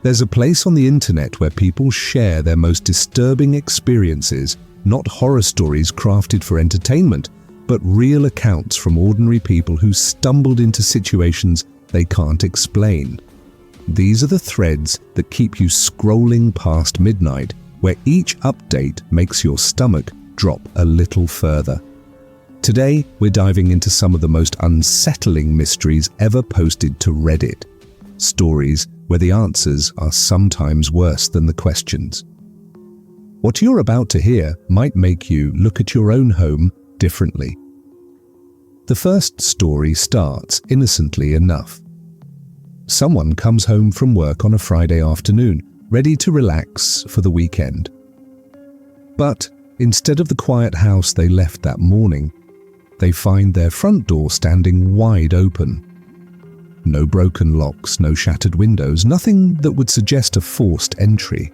There's a place on the internet where people share their most disturbing experiences, not horror stories crafted for entertainment, but real accounts from ordinary people who stumbled into situations they can't explain. These are the threads that keep you scrolling past midnight, where each update makes your stomach drop a little further. Today, we're diving into some of the most unsettling mysteries ever posted to Reddit. Stories where the answers are sometimes worse than the questions. What you're about to hear might make you look at your own home differently. The first story starts innocently enough. Someone comes home from work on a Friday afternoon, ready to relax for the weekend. But instead of the quiet house they left that morning, they find their front door standing wide open. No broken locks, no shattered windows, nothing that would suggest a forced entry.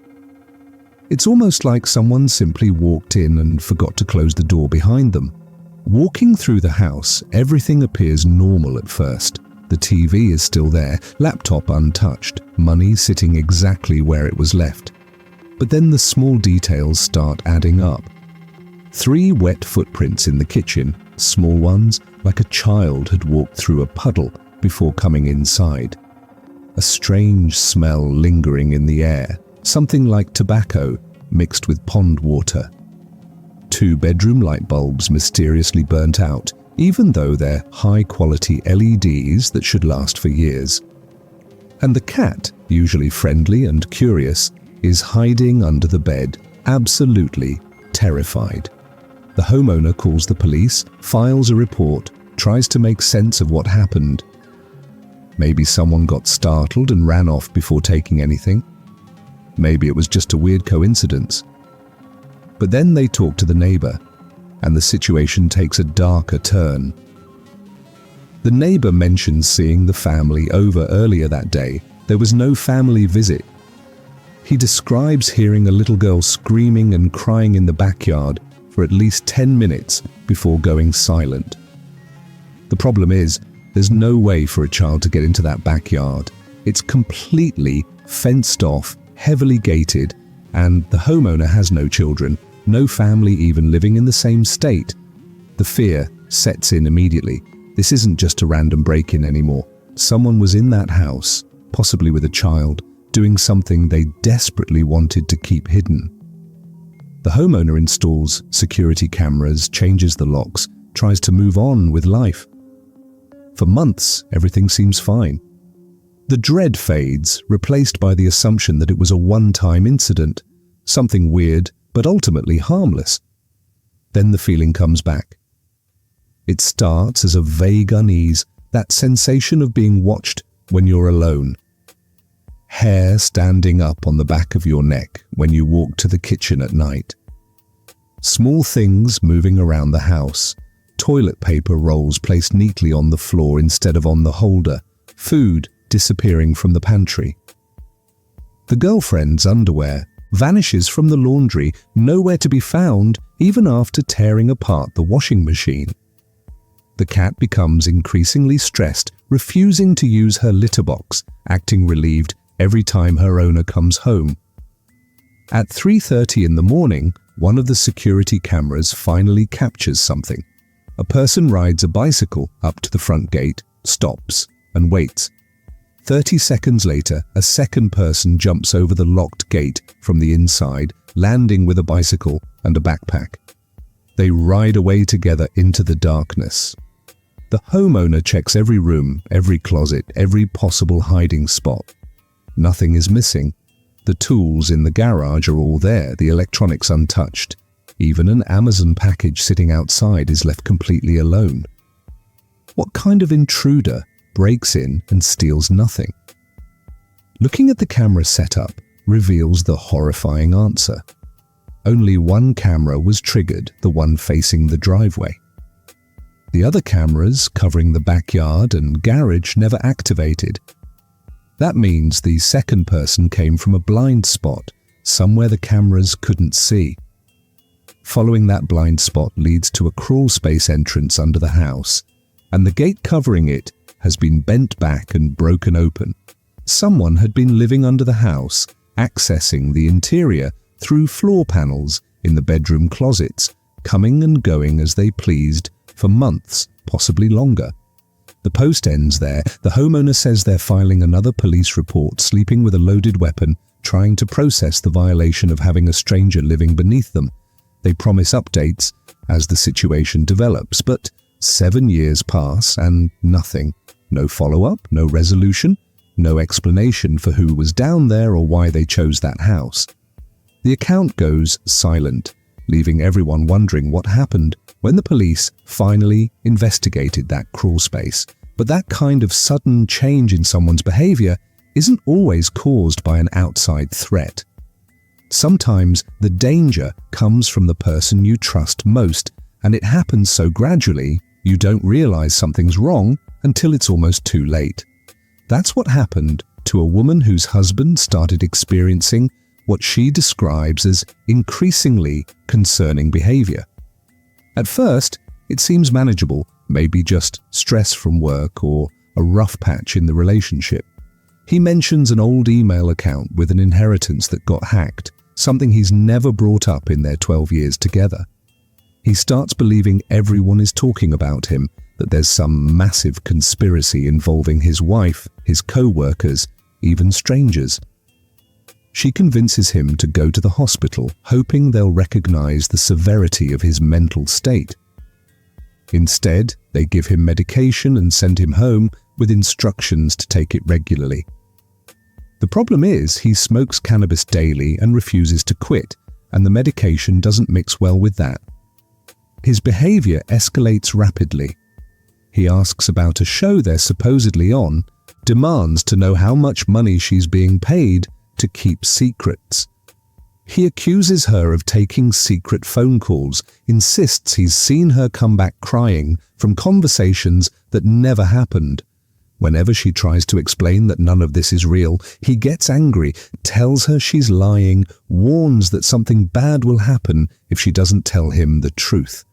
It's almost like someone simply walked in and forgot to close the door behind them. Walking through the house, everything appears normal at first. The TV is still there, laptop untouched, money sitting exactly where it was left. But then the small details start adding up. 3 wet footprints in the kitchen, small ones like a child had walked through a puddle before coming inside. A strange smell lingering in the air, something like tobacco mixed with pond water. 2 bedroom light bulbs mysteriously burnt out, even though they're high-quality LEDs that should last for years. And the cat, usually friendly and curious, is hiding under the bed, absolutely terrified. The homeowner calls the police, files a report, tries to make sense of what happened. Maybe someone got startled and ran off before taking anything. Maybe it was just a weird coincidence. But then they talk to the neighbor, and the situation takes a darker turn. The neighbor mentions seeing the family over earlier that day. There was no family visit. He describes hearing a little girl screaming and crying in the backyard for at least 10 minutes before going silent. The problem is, there's no way for a child to get into that backyard. It's completely fenced off, heavily gated, and the homeowner has no children, no family even living in the same state. The fear sets in immediately. This isn't just a random break-in anymore. Someone was in that house, possibly with a child, doing something they desperately wanted to keep hidden. The homeowner installs security cameras, changes the locks, tries to move on with life. For months, everything seems fine. The dread fades, replaced by the assumption that it was a one-time incident, something weird but ultimately harmless. Then the feeling comes back. It starts as a vague unease, that sensation of being watched when you're alone. Hair standing up on the back of your neck when you walk to the kitchen at night. Small things moving around the house. Toilet paper rolls placed neatly on the floor instead of on the holder. Food disappearing from the pantry. The girlfriend's underwear vanishes from the laundry, nowhere to be found even after tearing apart the washing machine. The cat becomes increasingly stressed, refusing to use her litter box, acting relieved every time her owner comes home. At 3:30 in the morning, one of the security cameras finally captures something. A person rides a bicycle up to the front gate, stops, and waits. 30 seconds later, a second person jumps over the locked gate from the inside, landing with a bicycle and a backpack. They ride away together into the darkness. The homeowner checks every room, every closet, every possible hiding spot. Nothing is missing. The tools in the garage are all there, the electronics untouched. Even an Amazon package sitting outside is left completely alone. What kind of intruder breaks in and steals nothing? Looking at the camera setup reveals the horrifying answer. Only one camera was triggered, the one facing the driveway. The other cameras covering the backyard and garage never activated. That means the second person came from a blind spot, somewhere the cameras couldn't see. Following that blind spot leads to a crawl space entrance under the house, and the gate covering it has been bent back and broken open. Someone had been living under the house, accessing the interior through floor panels in the bedroom closets, coming and going as they pleased for months, possibly longer. The post ends there. The homeowner says they're filing another police report, sleeping with a loaded weapon, trying to process the violation of having a stranger living beneath them. They promise updates as the situation develops, but 7 years pass and nothing. No follow-up, no resolution, no explanation for who was down there or why they chose that house. The account goes silent, leaving everyone wondering what happened when the police finally investigated that crawl space. But that kind of sudden change in someone's behavior isn't always caused by an outside threat. Sometimes the danger comes from the person you trust most, and it happens so gradually you don't realize something's wrong until it's almost too late. That's what happened to a woman whose husband started experiencing what she describes as increasingly concerning behavior. At first, it seems manageable, maybe just stress from work or a rough patch in the relationship. He mentions an old email account with an inheritance that got hacked, something he's never brought up in their 12 years together. He starts believing everyone is talking about him, that there's some massive conspiracy involving his wife, his co-workers, even strangers. She convinces him to go to the hospital, hoping they'll recognize the severity of his mental state. Instead, they give him medication and send him home with instructions to take it regularly. The problem is he smokes cannabis daily and refuses to quit, and the medication doesn't mix well with that. His behavior escalates rapidly. He asks about a show they're supposedly on, demands to know how much money she's being paid to keep secrets. He accuses her of taking secret phone calls, insists he's seen her come back crying from conversations that never happened. Whenever she tries to explain that none of this is real, he gets angry, tells her she's lying, warns that something bad will happen if she doesn't tell him the truth.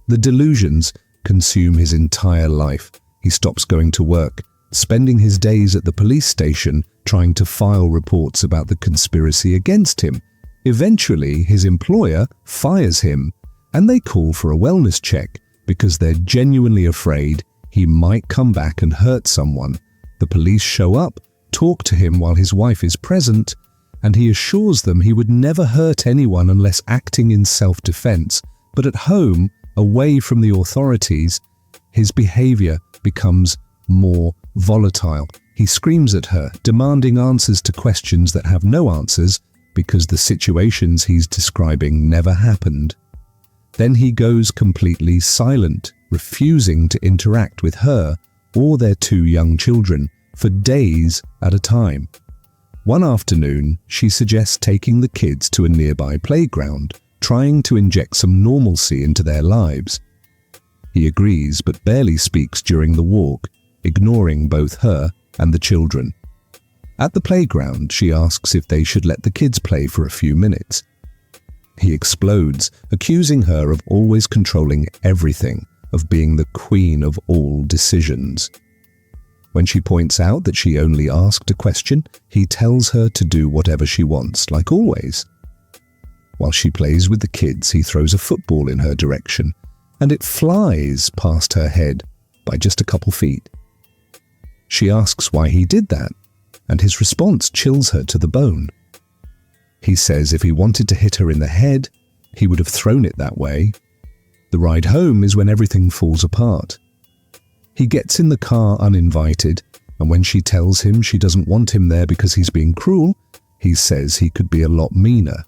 The delusions consume his entire life. He stops going to work, spending his days at the police station trying to file reports about the conspiracy against him. Eventually, his employer fires him, and they call for a wellness check because they're genuinely afraid he might come back and hurt someone. The police show up, talk to him while his wife is present, and he assures them he would never hurt anyone unless acting in self-defense. But at home, away from the authorities, his behavior becomes more volatile. He screams at her, demanding answers to questions that have no answers because the situations he's describing never happened. Then he goes completely silent, refusing to interact with her or their 2 young children for days at a time. One afternoon, she suggests taking the kids to a nearby playground, trying to inject some normalcy into their lives. He agrees but barely speaks during the walk, ignoring both her and the children. At the playground, she asks if they should let the kids play for a few minutes. He explodes, accusing her of always controlling everything, of being the queen of all decisions. When she points out that she only asked a question, he tells her to do whatever she wants, like always. While she plays with the kids, he throws a football in her direction, and it flies past her head by just a couple feet. She asks why he did that, and his response chills her to the bone. He says if he wanted to hit her in the head, he would have thrown it that way. The ride home is when everything falls apart. He gets in the car uninvited, and when she tells him she doesn't want him there because he's being cruel, he says he could be a lot meaner.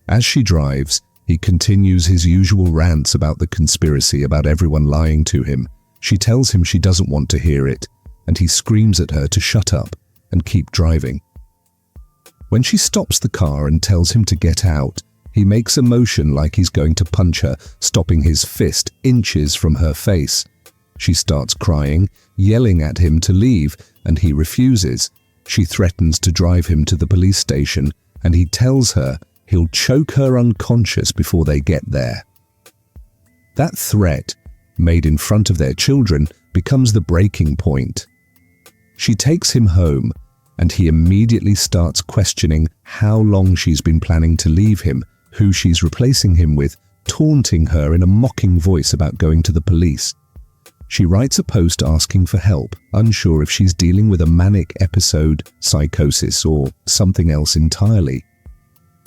As she drives, he continues his usual rants about the conspiracy, about everyone lying to him. She tells him she doesn't want to hear it, and he screams at her to shut up and keep driving. When she stops the car and tells him to get out, he makes a motion like he's going to punch her, stopping his fist inches from her face. She starts crying, yelling at him to leave, and he refuses. She threatens to drive him to the police station, and he tells her he'll choke her unconscious before they get there. That threat, made in front of their children, becomes the breaking point. She takes him home, and he immediately starts questioning how long she's been planning to leave him, who she's replacing him with, taunting her in a mocking voice about going to the police. She writes a post asking for help, unsure if she's dealing with a manic episode, psychosis, or something else entirely.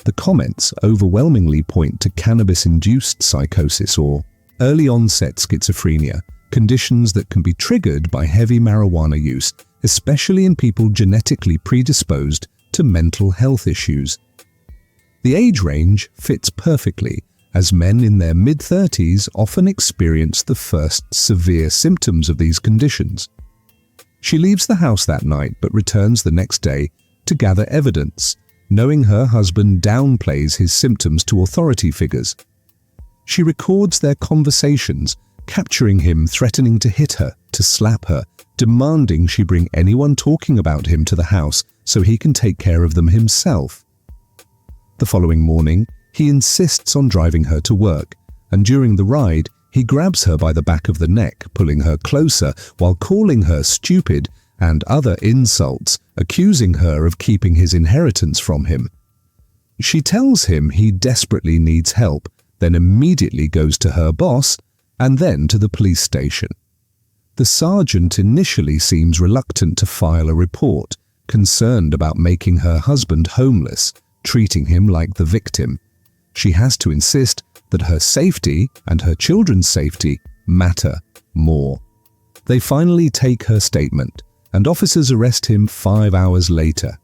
The comments overwhelmingly point to cannabis-induced psychosis or early-onset schizophrenia, conditions that can be triggered by heavy marijuana use, especially in people genetically predisposed to mental health issues. The age range fits perfectly, as men in their mid-30s often experience the first severe symptoms of these conditions. She leaves the house that night but returns the next day to gather evidence, knowing her husband downplays his symptoms to authority figures. She records their conversations, capturing him threatening to hit her, to slap her, demanding she bring anyone talking about him to the house so he can take care of them himself. The following morning, he insists on driving her to work, and during the ride, he grabs her by the back of the neck, pulling her closer while calling her stupid and other insults, accusing her of keeping his inheritance from him. She tells him he desperately needs help, then immediately goes to her boss and then to the police station. The sergeant initially seems reluctant to file a report, concerned about making her husband homeless, treating him like the victim. She has to insist that her safety and her children's safety matter more. They finally take her statement, and officers arrest him 5 hours later.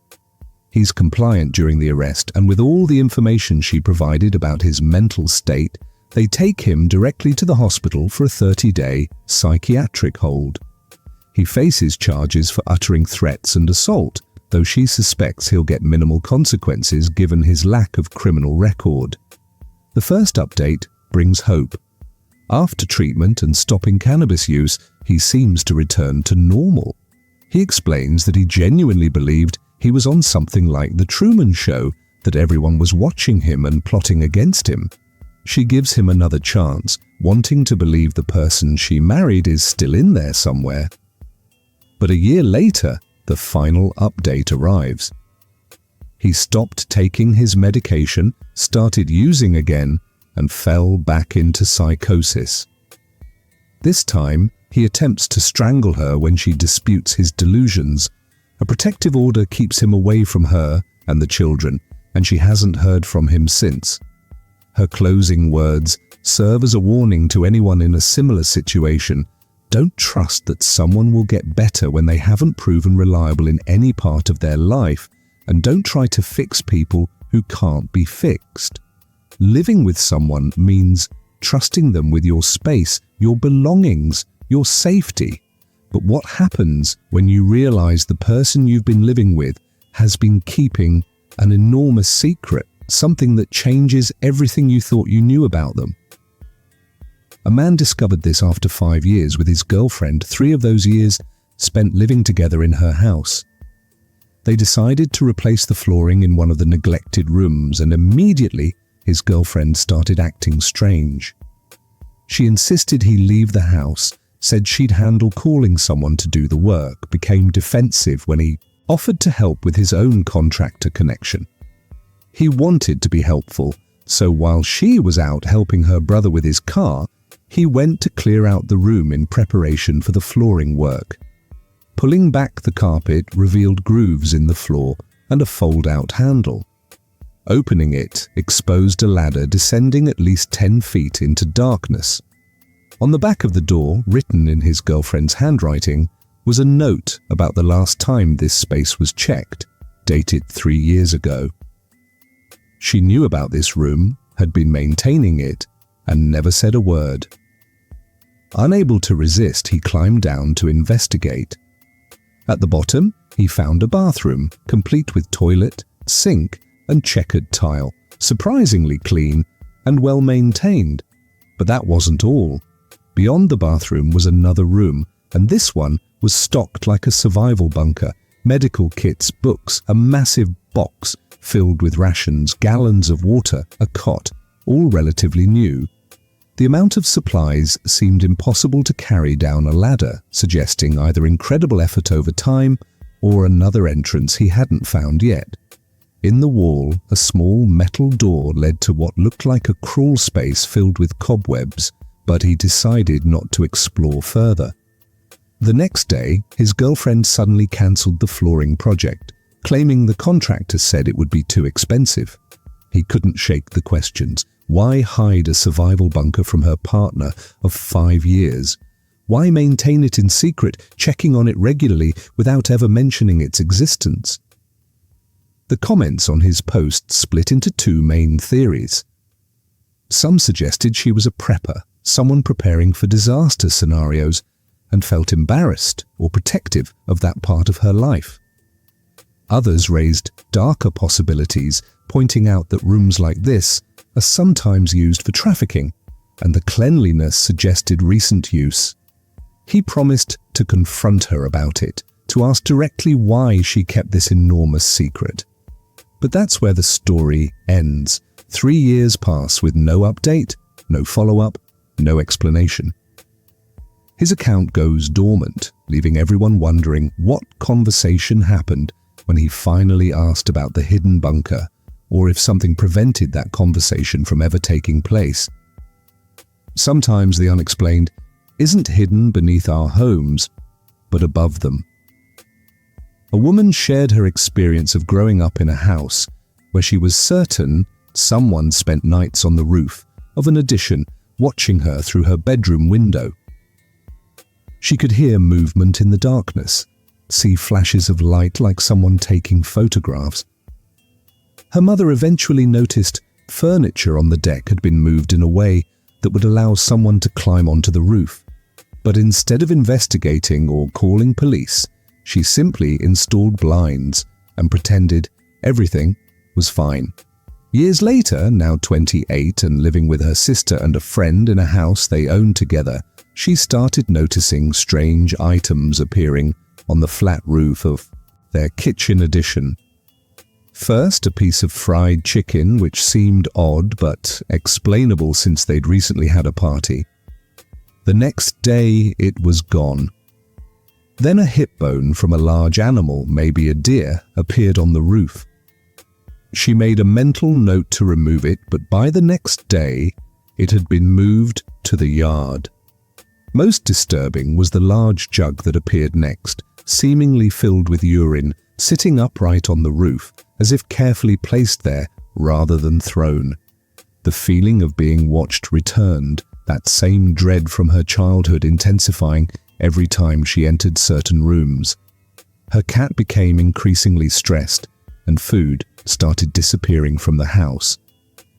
He's compliant during the arrest, and with all the information she provided about his mental state, they take him directly to the hospital for a 30-day psychiatric hold. He faces charges for uttering threats and assault, though she suspects he'll get minimal consequences given his lack of criminal record. The first update brings hope. After treatment and stopping cannabis use, he seems to return to normal. He explains that he genuinely believed he was on something like The Truman Show, that everyone was watching him and plotting against him. She gives him another chance, wanting to believe the person she married is still in there somewhere. But a year later, the final update arrives. He stopped taking his medication, started using again, and fell back into psychosis. This time, he attempts to strangle her when she disputes his delusions. A protective order keeps him away from her and the children, and she hasn't heard from him since. Her closing words serve as a warning to anyone in a similar situation. Don't trust that someone will get better when they haven't proven reliable in any part of their life, and don't try to fix people who can't be fixed. Living with someone means trusting them with your space, your belongings, your safety. But what happens when you realize the person you've been living with has been keeping an enormous secret, something that changes everything you thought you knew about them? A man discovered this after 5 years with his girlfriend, 3 of those years spent living together in her house. They decided to replace the flooring in one of the neglected rooms, and immediately his girlfriend started acting strange. She insisted he leave the house, said she'd handle calling someone to do the work, became defensive when he offered to help with his own contractor connection. He wanted to be helpful, so while she was out helping her brother with his car, he went to clear out the room in preparation for the flooring work. Pulling back the carpet revealed grooves in the floor and a fold-out handle. Opening it exposed a ladder descending at least 10 feet into darkness. On the back of the door, written in his girlfriend's handwriting, was a note about the last time this space was checked, dated 3 years ago. She knew about this room, had been maintaining it, and never said a word. Unable to resist, he climbed down to investigate. At the bottom, he found a bathroom, complete with toilet, sink, and checkered tile, surprisingly clean and well maintained. But that wasn't all. Beyond the bathroom was another room, and this one was stocked like a survival bunker, medical kits, books, a massive box filled with rations, gallons of water, a cot, all relatively new. The amount of supplies seemed impossible to carry down a ladder, suggesting either incredible effort over time or another entrance he hadn't found yet. In the wall, a small metal door led to what looked like a crawl space filled with cobwebs, but he decided not to explore further. The next day, his girlfriend suddenly cancelled the flooring project, claiming the contractor said it would be too expensive. He couldn't shake the questions. Why hide a survival bunker from her partner of 5 years? Why maintain it in secret, checking on it regularly without ever mentioning its existence? The comments on his post split into two main theories. Some suggested she was a prepper, someone preparing for disaster scenarios, and felt embarrassed or protective of that part of her life. Others raised darker possibilities, pointing out that rooms like this are sometimes used for trafficking, and the cleanliness suggested recent use. He promised to confront her about it, to ask directly why she kept this enormous secret. But that's where the story ends. 3 years pass with no update, no follow-up, no explanation. His account goes dormant, leaving everyone wondering what conversation happened when he finally asked about the hidden bunker, or if something prevented that conversation from ever taking place. Sometimes the unexplained isn't hidden beneath our homes, but above them. A woman shared her experience of growing up in a house where she was certain someone spent nights on the roof of an addition watching her through her bedroom window. She could hear movement in the darkness, see flashes of light like someone taking photographs. Her mother eventually noticed furniture on the deck had been moved in a way that would allow someone to climb onto the roof. But instead of investigating or calling police, she simply installed blinds and pretended everything was fine. Years later, now 28 and living with her sister and a friend in a house they owned together, she started noticing strange items appearing on the flat roof of their kitchen addition. First, a piece of fried chicken, which seemed odd but explainable since they'd recently had a party. The next day, it was gone. Then a hip bone from a large animal, maybe a deer, appeared on the roof. She made a mental note to remove it, but by the next day, it had been moved to the yard. Most disturbing was the large jug that appeared next, seemingly filled with urine, sitting upright on the roof, as if carefully placed there rather than thrown. The feeling of being watched returned, that same dread from her childhood intensifying every time she entered certain rooms. Her cat became increasingly stressed, and food started disappearing from the house.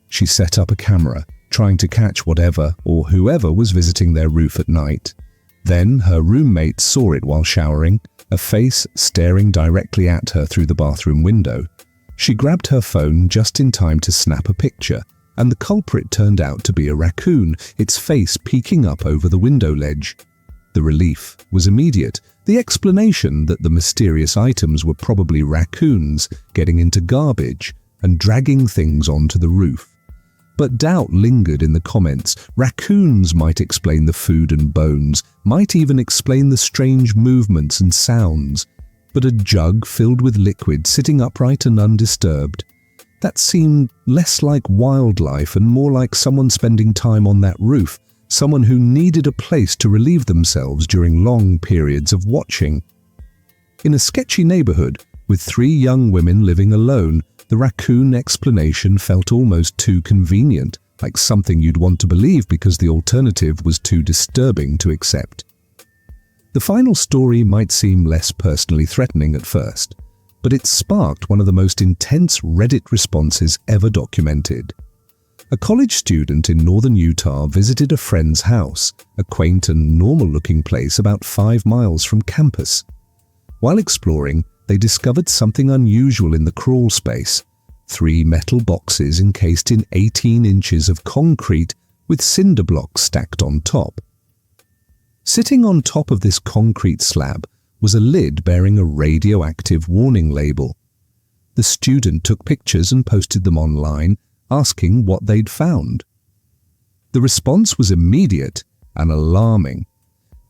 She set up a camera, trying to catch whatever or whoever was visiting their roof at night. Then her roommate saw it while showering, a face staring directly at her through the bathroom window. She grabbed her phone just in time to snap a picture, and the culprit turned out to be a raccoon, its face peeking up over the window ledge. The relief was immediate. The explanation that the mysterious items were probably raccoons getting into garbage and dragging things onto the roof. But doubt lingered in the comments. Raccoons might explain the food and bones, might even explain the strange movements and sounds. But a jug filled with liquid sitting upright and undisturbed, that seemed less like wildlife and more like someone spending time on that roof, someone who needed a place to relieve themselves during long periods of watching. In a sketchy neighborhood, with 3 young women living alone, the raccoon explanation felt almost too convenient, like something you'd want to believe because the alternative was too disturbing to accept. The final story might seem less personally threatening at first, but it sparked one of the most intense Reddit responses ever documented. A college student in northern Utah visited a friend's house, a quaint and normal-looking place about 5 miles from campus. While exploring, they discovered something unusual in the crawl space: 3 metal boxes encased in 18 inches of concrete with cinder blocks stacked on top. Sitting on top of this concrete slab was a lid bearing a radioactive warning label. The student took pictures and posted them online, asking what they'd found. The response was immediate and alarming.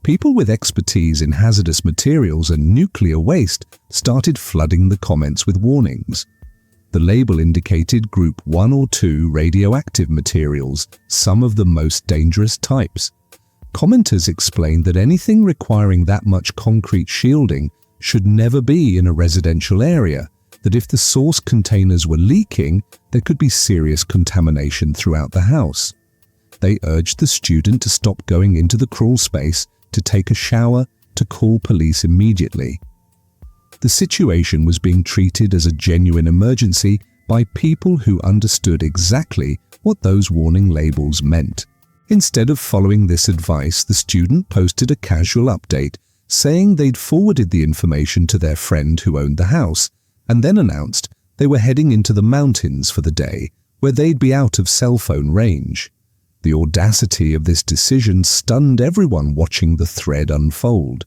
People with expertise in hazardous materials and nuclear waste started flooding the comments with warnings. The label indicated Group 1 or 2 radioactive materials, some of the most dangerous types. Commenters explained that anything requiring that much concrete shielding should never be in a residential area, that if the source containers were leaking, there could be serious contamination throughout the house. They urged the student to stop going into the crawl space, to take a shower, to call police immediately. The situation was being treated as a genuine emergency by people who understood exactly what those warning labels meant. Instead of following this advice, the student posted a casual update saying they'd forwarded the information to their friend who owned the house, and then announced they were heading into the mountains for the day, where they'd be out of cell phone range. The audacity of this decision stunned everyone watching the thread unfold.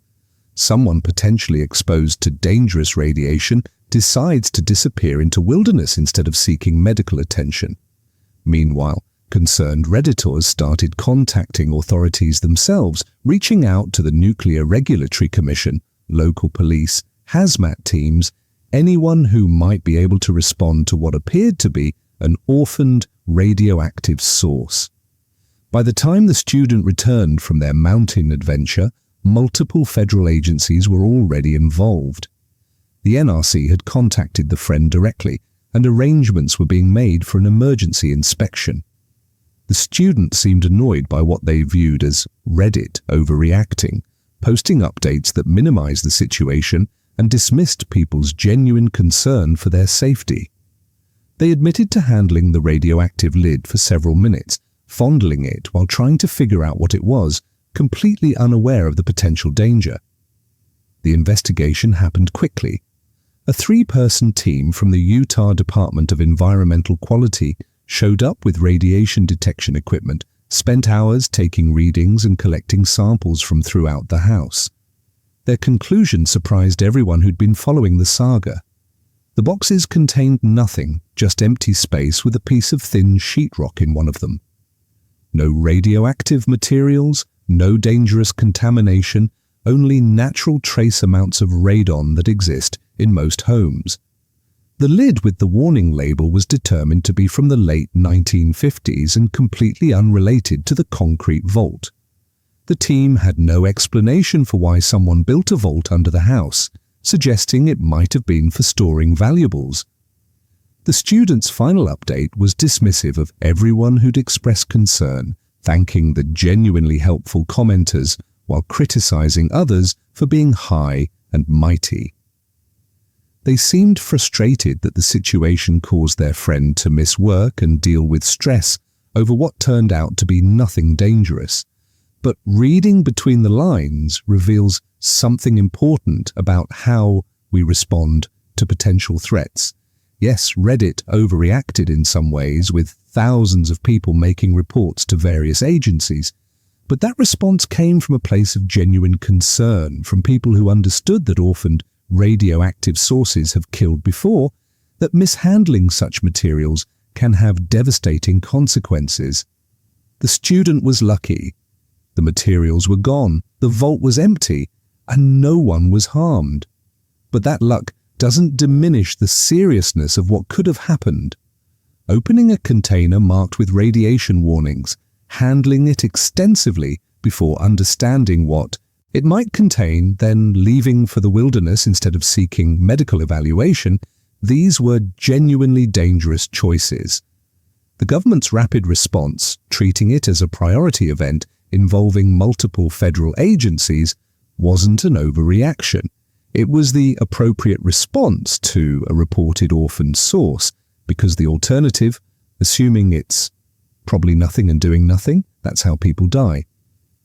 Someone potentially exposed to dangerous radiation decides to disappear into wilderness instead of seeking medical attention. Meanwhile, concerned Redditors started contacting authorities themselves, reaching out to the Nuclear Regulatory Commission, local police, hazmat teams, anyone who might be able to respond to what appeared to be an orphaned radioactive source. By the time the student returned from their mountain adventure, multiple federal agencies were already involved. The NRC had contacted the friend directly, and arrangements were being made for an emergency inspection. The student seemed annoyed by what they viewed as Reddit overreacting, posting updates that minimized the situation and dismissed people's genuine concern for their safety. They admitted to handling the radioactive lid for several minutes, fondling it while trying to figure out what it was, completely unaware of the potential danger. The investigation happened quickly. A 3-person team from the Utah Department of Environmental Quality showed up with radiation detection equipment, spent hours taking readings and collecting samples from throughout the house. Their conclusion surprised everyone who'd been following the saga. The boxes contained nothing, just empty space with a piece of thin sheetrock in one of them. No radioactive materials, no dangerous contamination, only natural trace amounts of radon that exist in most homes. The lid with the warning label was determined to be from the late 1950s and completely unrelated to the concrete vault. The team had no explanation for why someone built a vault under the house, suggesting it might have been for storing valuables. The student's final update was dismissive of everyone who'd expressed concern, thanking the genuinely helpful commenters while criticizing others for being high and mighty. They seemed frustrated that the situation caused their friend to miss work and deal with stress over what turned out to be nothing dangerous. But reading between the lines reveals something important about how we respond to potential threats. Yes, Reddit overreacted in some ways, with thousands of people making reports to various agencies, but that response came from a place of genuine concern from people who understood that orphaned radioactive sources have killed before, that mishandling such materials can have devastating consequences. The student was lucky. The materials were gone, the vault was empty, and no one was harmed. But that luck doesn't diminish the seriousness of what could have happened. Opening a container marked with radiation warnings, handling it extensively before understanding what it might contain, then leaving for the wilderness instead of seeking medical evaluation, these were genuinely dangerous choices. The government's rapid response, treating it as a priority event involving multiple federal agencies, wasn't an overreaction. It was the appropriate response to a reported orphaned source, because the alternative, assuming it's probably nothing and doing nothing, that's how people die.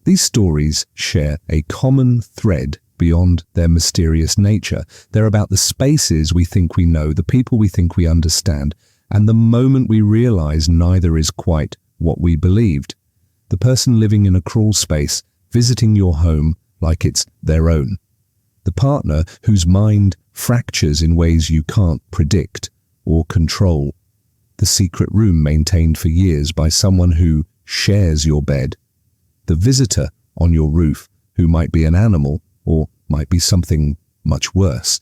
These stories share a common thread beyond their mysterious nature. They're about the spaces we think we know, the people we think we understand, and the moment we realize neither is quite what we believed. The person living in a crawl space, visiting your home like it's their own. The partner whose mind fractures in ways you can't predict or control. The secret room maintained for years by someone who shares your bed, the visitor on your roof who might be an animal or might be something much worse,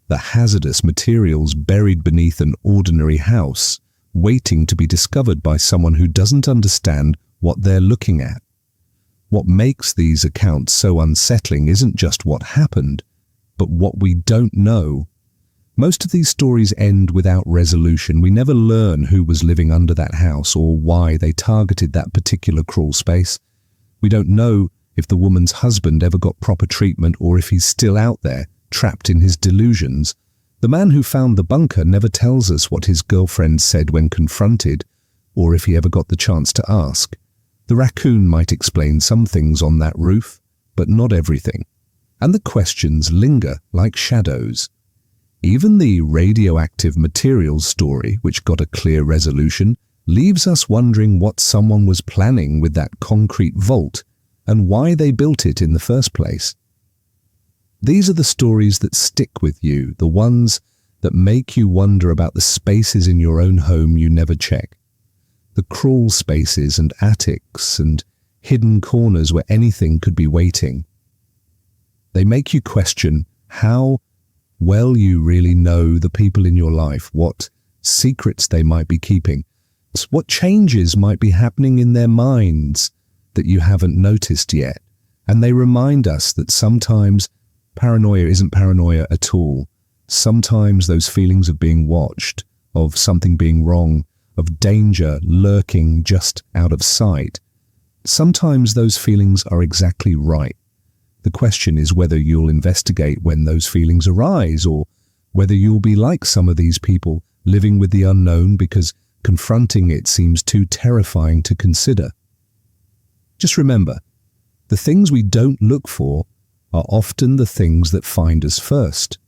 the hazardous materials buried beneath an ordinary house, waiting to be discovered by someone who doesn't understand what they're looking at. What makes these accounts so unsettling isn't just what happened, but what we don't know. Most of these stories end without resolution. We never learn who was living under that house or why they targeted that particular crawl space. We don't know if the woman's husband ever got proper treatment or if he's still out there, trapped in his delusions. The man who found the bunker never tells us what his girlfriend said when confronted, or if he ever got the chance to ask. The raccoon might explain some things on that roof, but not everything. And the questions linger like shadows. Even the radioactive materials story, which got a clear resolution, leaves us wondering what someone was planning with that concrete vault and why they built it in the first place. These are the stories that stick with you, the ones that make you wonder about the spaces in your own home you never check. The crawl spaces and attics and hidden corners where anything could be waiting. They make you question how well you really know the people in your life, what secrets they might be keeping, what changes might be happening in their minds that you haven't noticed yet. And they remind us that sometimes paranoia isn't paranoia at all. Sometimes those feelings of being watched, of something being wrong, of danger lurking just out of sight, sometimes those feelings are exactly right. The question is whether you'll investigate when those feelings arise, or whether you'll be like some of these people living with the unknown because confronting it seems too terrifying to consider. Just remember, the things we don't look for are often the things that find us first.